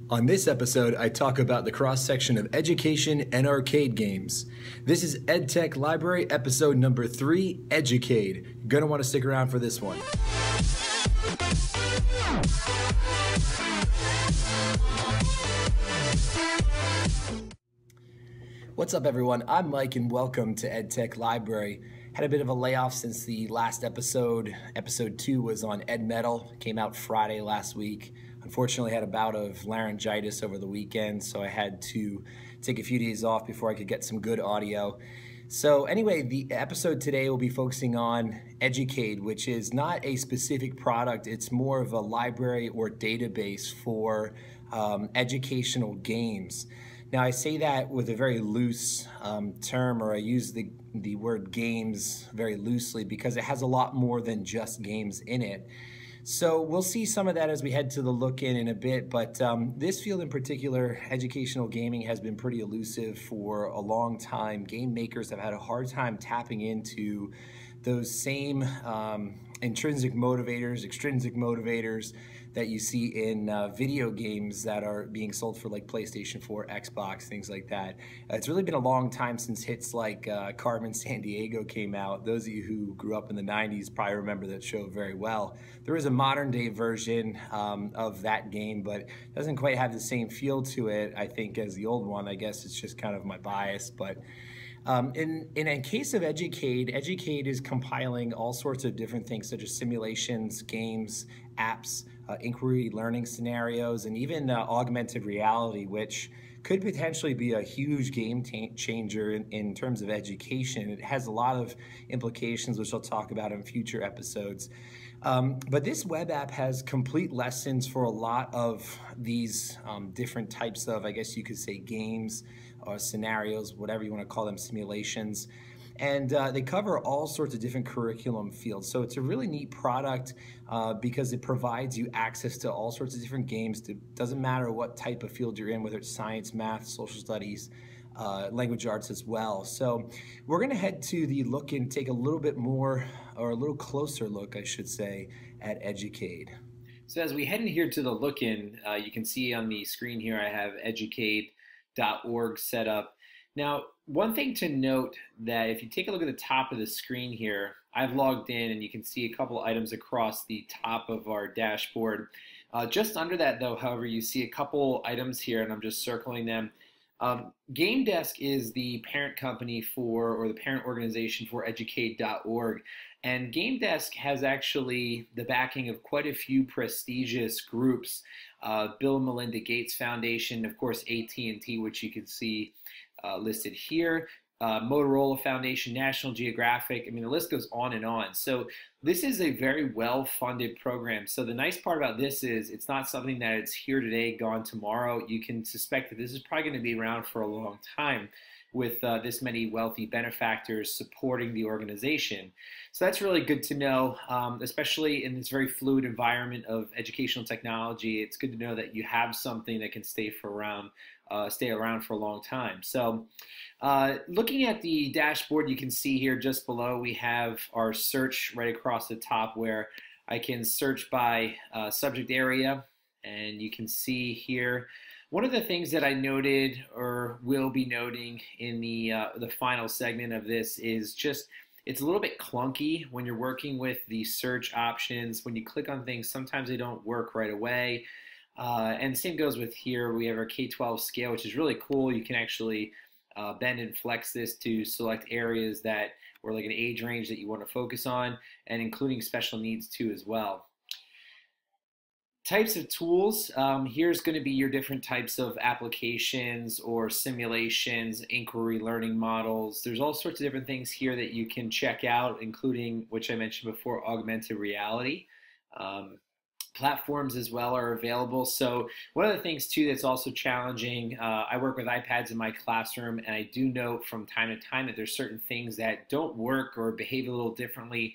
On this episode, I talk about the cross-section of education and arcade games. This is Edtech Library episode number 3, Educade. You're going to want to stick around for this one. What's up, everyone? I'm Mike, and welcome to Edtech Library. Had a bit of a layoff since the last episode. Episode 2 was on Ed Metal. Came out Friday last week. Unfortunately, had a bout of laryngitis over the weekend, so I had to take a few days off before I could get some good audio. So anyway, the episode today will be focusing on Educade, which is not a specific product. It's more of a library or database for educational games. Now, I say that with a very loose term, or I use the word games very loosely because it has a lot more than just games in it. So we'll see some of that as we head to the look-in in a bit, but this field in particular, educational gaming, has been pretty elusive for a long time. Game makers have had a hard time tapping into those same intrinsic motivators, extrinsic motivators that you see in video games that are being sold for like PlayStation 4, Xbox, things like that. It's really been a long time since hits like Carmen Sandiego came out. Those of you who grew up in the 90s probably remember that show very well. There is a modern day version of that game, but it doesn't quite have the same feel to it, I think, as the old one. I guess it's just kind of my bias, but in a case of Educade, Educade is compiling all sorts of different things such as simulations, games, apps, inquiry learning scenarios, and even augmented reality, which could potentially be a huge game changer in terms of education. It has a lot of implications, which I'll talk about in future episodes. But this web app has complete lessons for a lot of these different types of, I guess you could say, games or scenarios, whatever you want to call them, simulations. And they cover all sorts of different curriculum fields. So it's a really neat product because it provides you access to all sorts of different games. It doesn't matter what type of field you're in, whether it's science, math, social studies, language arts as well. So we're going to head to the look and take a little bit more, or a little closer look, I should say, at Educade. So as we head in here to the look-in, you can see on the screen here I have educade.org set up. Now, one thing to note that if you take a look at the top of the screen here, I've logged in and you can see a couple items across the top of our dashboard. Just under that though, however, you see a couple items here and I'm just circling them. Game Desk is the parent company for, or the parent organization for Educade.org. And Game Desk has actually the backing of quite a few prestigious groups. Bill and Melinda Gates Foundation, of course, AT&T, which you can see listed here, Motorola Foundation, National Geographic. I mean, the list goes on and on. So this is a very well-funded program. So the nice part about this is it's not something that it's here today, gone tomorrow. You can suspect that this is probably going to be around for a long time with this many wealthy benefactors supporting the organization. So that's really good to know, especially in this very fluid environment of educational technology. It's good to know that you have something that can stay around for a long time. So looking at the dashboard, you can see here just below we have our search right across the top where I can search by subject area, and you can see here one of the things that I noted or will be noting in the final segment of this is just it's a little bit clunky when you're working with the search options. When you click on things, sometimes they don't work right away. And the same goes with here. We have our K-12 scale, which is really cool. You can actually bend and flex this to select areas that, or like an age range that you want to focus on, and including special needs too as well. Types of tools, here's going to be your different types of applications or simulations, inquiry learning models. There's all sorts of different things here that you can check out, including, which I mentioned before, augmented reality. Platforms as well are available. So one of the things too that's also challenging, I work with iPads in my classroom, and I do note from time to time that there's certain things that don't work or behave a little differently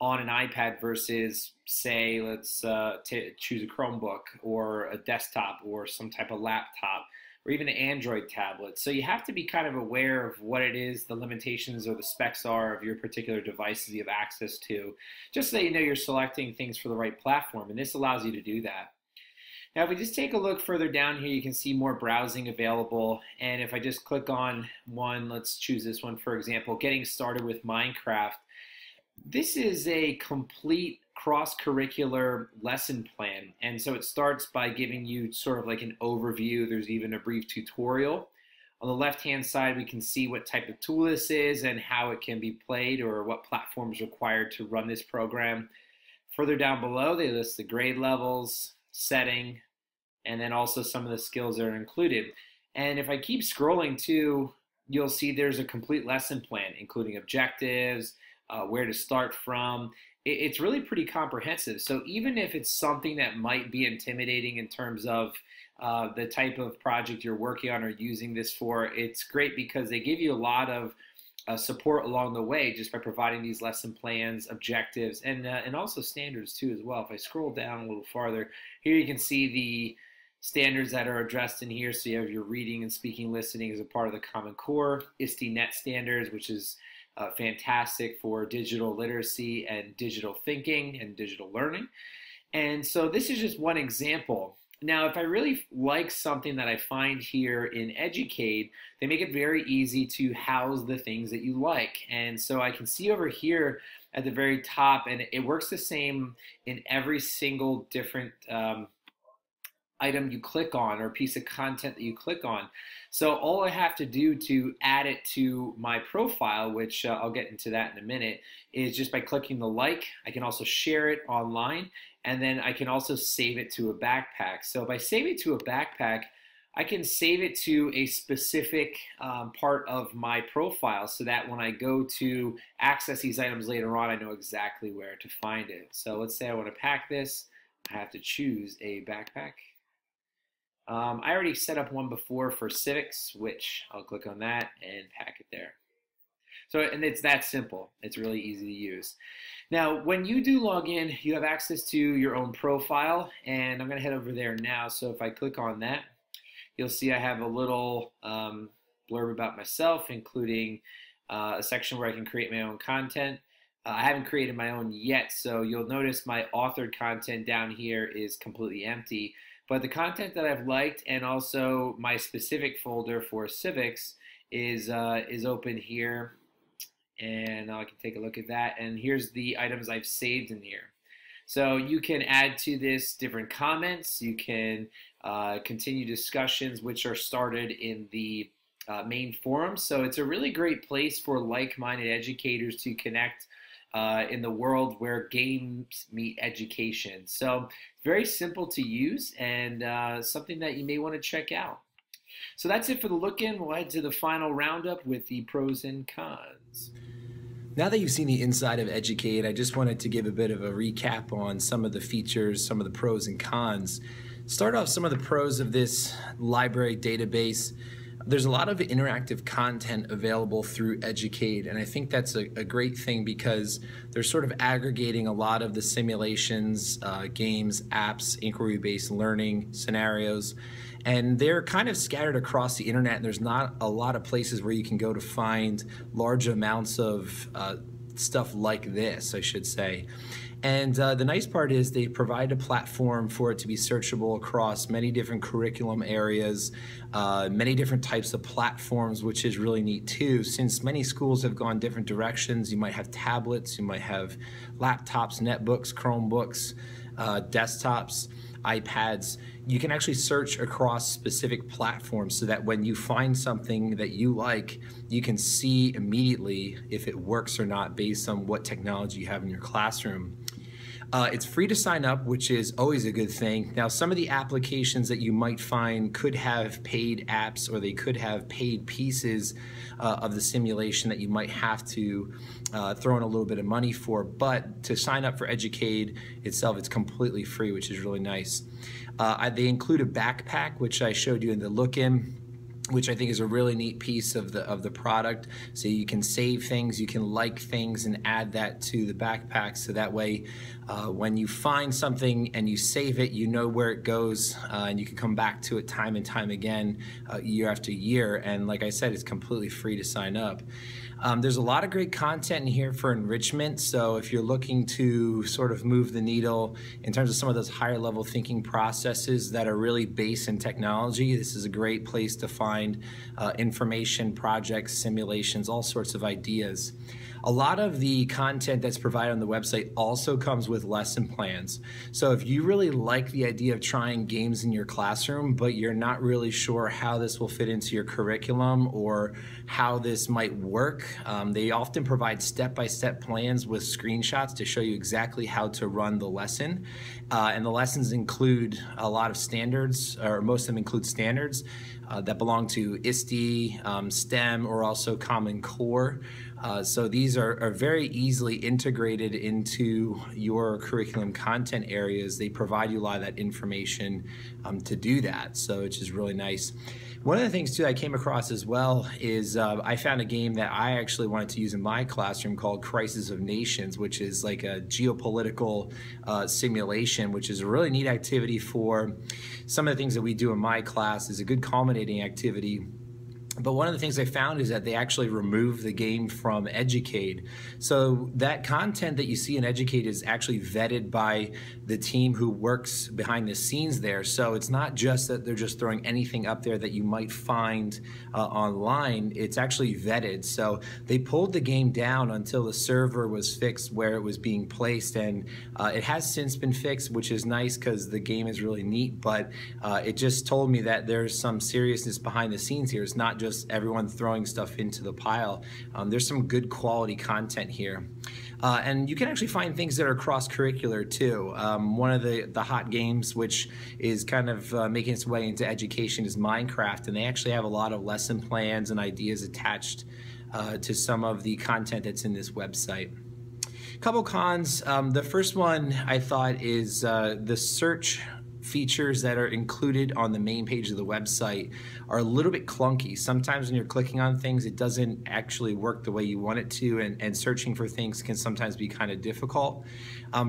on an iPad versus, say, let's choose a Chromebook or a desktop or some type of laptop or even an Android tablet. So you have to be kind of aware of what it is, the limitations or the specs are of your particular devices you have access to, just so that you know you're selecting things for the right platform, and this allows you to do that. Now, if we just take a look further down here, you can see more browsing available. And if I just click on one, let's choose this one, for example, getting started with Minecraft. This is a complete cross-curricular lesson plan. And so it starts by giving you sort of like an overview. There's even a brief tutorial. On the left-hand side, we can see what type of tool this is and how it can be played, or what platform is required to run this program. Further down below, they list the grade levels, setting, and then also some of the skills that are included. And if I keep scrolling too, you'll see there's a complete lesson plan, including objectives, where to start from. It's really pretty comprehensive. So even if it's something that might be intimidating in terms of the type of project you're working on or using this for, it's great because they give you a lot of support along the way just by providing these lesson plans, objectives, and also standards too as well. If I scroll down a little farther, here you can see the standards that are addressed in here. So you have your reading and speaking listening as a part of the Common Core, ISTE-NET standards, which is fantastic for digital literacy and digital thinking and digital learning. And so this is just one example. Now, if I really like something that I find here in Educade, they make it very easy to house the things that you like. And so I can see over here at the very top, and it works the same in every single different item you click on or piece of content that you click on. So all I have to do to add it to my profile, which I'll get into that in a minute, is just by clicking the like. I can also share it online, and then I can also save it to a backpack. So if I save it to a backpack, I can save it to a specific part of my profile so that when I go to access these items later on, I know exactly where to find it. So let's say I want to pack this. I have to choose a backpack. I already set up one before for civics, which I'll click on that and pack it there. So, and it's that simple. It's really easy to use. Now, when you do log in, you have access to your own profile, and I'm going to head over there now. So if I click on that, you'll see I have a little blurb about myself, including a section where I can create my own content. I haven't created my own yet, so you'll notice my authored content down here is completely empty. But the content that I've liked, and also my specific folder for civics, is open here, and I can take a look at that. And here's the items I've saved in here. So you can add to this different comments. You can continue discussions, which are started in the main forum. So it's a really great place for like-minded educators to connect in the world where games meet education. So very simple to use, and something that you may want to check out. So that's it for the look-in. We'll head to the final roundup with the pros and cons. Now that you've seen the inside of Educade, I just wanted to give a bit of a recap on some of the features, some of the pros and cons. Start off some of the pros of this library database. There's a lot of interactive content available through Educade, and I think that's a great thing because they're sort of aggregating a lot of the simulations, games, apps, inquiry-based learning scenarios, and they're kind of scattered across the internet, and there's not a lot of places where you can go to find large amounts of stuff like this, I should say. And the nice part is they provide a platform for it to be searchable across many different curriculum areas, many different types of platforms, which is really neat too. Since many schools have gone different directions, you might have tablets, you might have laptops, netbooks, Chromebooks, desktops, iPads. You can actually search across specific platforms so that when you find something that you like, you can see immediately if it works or not based on what technology you have in your classroom. It's free to sign up, which is always a good thing. Now, some of the applications that you might find could have paid apps, or they could have paid pieces of the simulation that you might have to throw in a little bit of money for. But to sign up for Educade itself, it's completely free, which is really nice. They include a backpack, which I showed you in the look-in. which I think is a really neat piece of the product. So you can save things, you can like things, and add that to the backpack. So that way, when you find something and you save it, you know where it goes, and you can come back to it time and time again, year after year. And like I said, it's completely free to sign up. There's a lot of great content in here for enrichment. So if you're looking to sort of move the needle in terms of some of those higher level thinking processes that are really based in technology, this is a great place to find information, projects, simulations, all sorts of ideas. A lot of the content that's provided on the website also comes with lesson plans. So if you really like the idea of trying games in your classroom, but you're not really sure how this will fit into your curriculum or how this might work, they often provide step-by-step plans with screenshots to show you exactly how to run the lesson. And the lessons include a lot of standards, or most of them include standards that belong to ISTE, STEM, or also Common Core. So these are very easily integrated into your curriculum content areas. They provide you a lot of that information to do that, so which is really nice. One of the things too I came across as well is I found a game that I actually wanted to use in my classroom called Crisis of Nations, which is like a geopolitical simulation, which is a really neat activity for some of the things that we do in my class. Is a good culminating activity. But one of the things I found is that they actually removed the game from Educade. So that content that you see in Educade is actually vetted by the team who works behind the scenes there. So it's not just that they're just throwing anything up there that you might find online. It's actually vetted. So they pulled the game down until the server was fixed where it was being placed. And it has since been fixed, which is nice because the game is really neat. But it just told me that there's some seriousness behind the scenes here. It's not just everyone throwing stuff into the pile. There's some good quality content here. And you can actually find things that are cross-curricular too. One of the hot games, which is kind of making its way into education, is Minecraft, and they actually have a lot of lesson plans and ideas attached to some of the content that's in this website. Couple cons. The first one I thought is the search features that are included on the main page of the website are a little bit clunky. Sometimes when you're clicking on things, it doesn't actually work the way you want it to, and searching for things can sometimes be kind of difficult.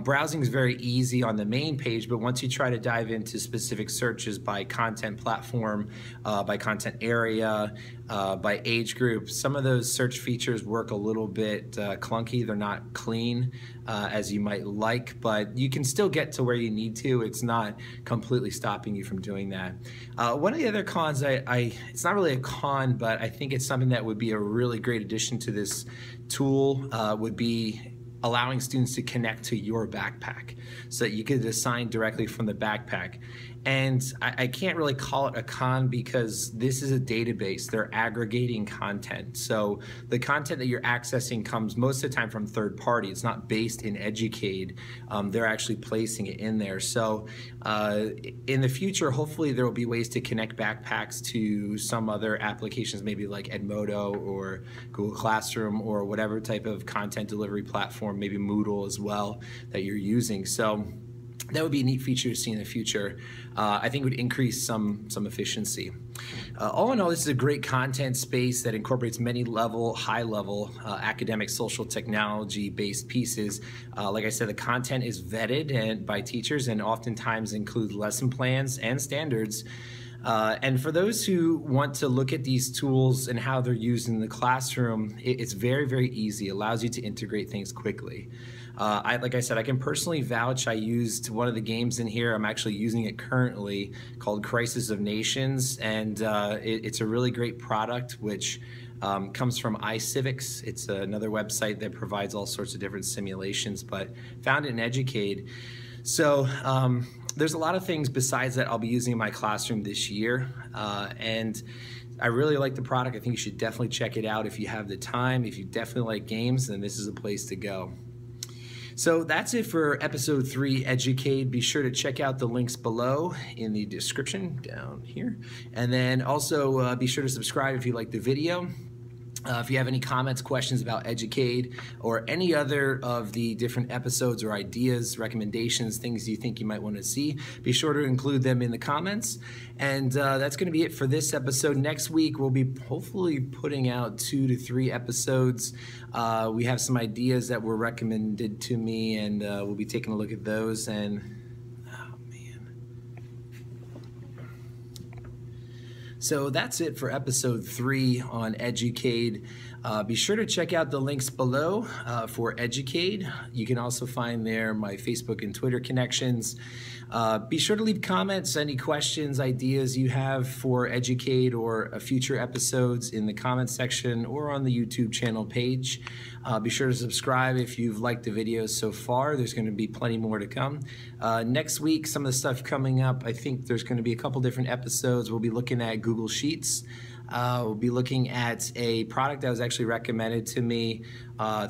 Browsing is very easy on the main page, but once you try to dive into specific searches by content platform, by content area, by age group, some of those search features work a little bit clunky. They're not clean as you might like, but you can still get to where you need to. It's not completely stopping you from doing that. One of the other cons, it's not really a con, but I think it's something that would be a really great addition to this tool, would be allowing students to connect to your backpack so that you could assign directly from the backpack. And I can't really call it a con because this is a database. They're aggregating content. So the content that you're accessing comes most of the time from third party. It's not based in Educade. They're actually placing it in there. So in the future, hopefully there will be ways to connect backpacks to some other applications, maybe like Edmodo or Google Classroom or whatever type of content delivery platform, maybe Moodle as well, that you're using. So that would be a neat feature to see in the future. I think it would increase some efficiency. All in all, this is a great content space that incorporates many high-level academic, social technology-based pieces. Like I said, the content is vetted by teachers and oftentimes include lesson plans and standards. And for those who want to look at these tools and how they're used in the classroom, it's very, very easy. It allows you to integrate things quickly. Like I said, I can personally vouch. I used one of the games in here. I'm actually using it currently, called Crisis of Nations, and it's a really great product, which comes from iCivics. It's another website that provides all sorts of different simulations, but found it in Educade. So there's a lot of things besides that I'll be using in my classroom this year, and I really like the product. I think you should definitely check it out if you have the time. If you definitely like games, then this is a place to go. So that's it for episode 3, Educade. Be sure to check out the links below in the description down here. And then also be sure to subscribe if you like the video. If you have any comments, questions about Educade or any other of the different episodes or ideas, recommendations, things you think you might want to see, be sure to include them in the comments. And that's going to be it for this episode. Next week, we'll be hopefully putting out 2 to 3 episodes. We have some ideas that were recommended to me, and we'll be taking a look at those. And so that's it for episode 3 on Educade. Be sure to check out the links below for Educade. You can also find there my Facebook and Twitter connections. Be sure to leave comments, any questions, ideas you have for Educade or future episodes in the comments section or on the YouTube channel page. Be sure to subscribe if you've liked the videos so far. There's going to be plenty more to come. Next week, some of the stuff coming up, I think there's going to be a couple different episodes. We'll be looking at Google Sheets. We'll be looking at a product that was actually recommended to me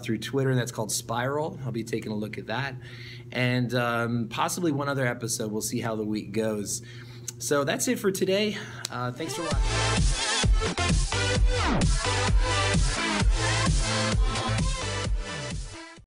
through Twitter, and that's called Spiral. I'll be taking a look at that. And possibly one other episode. We'll see how the week goes. So that's it for today. Thanks for watching.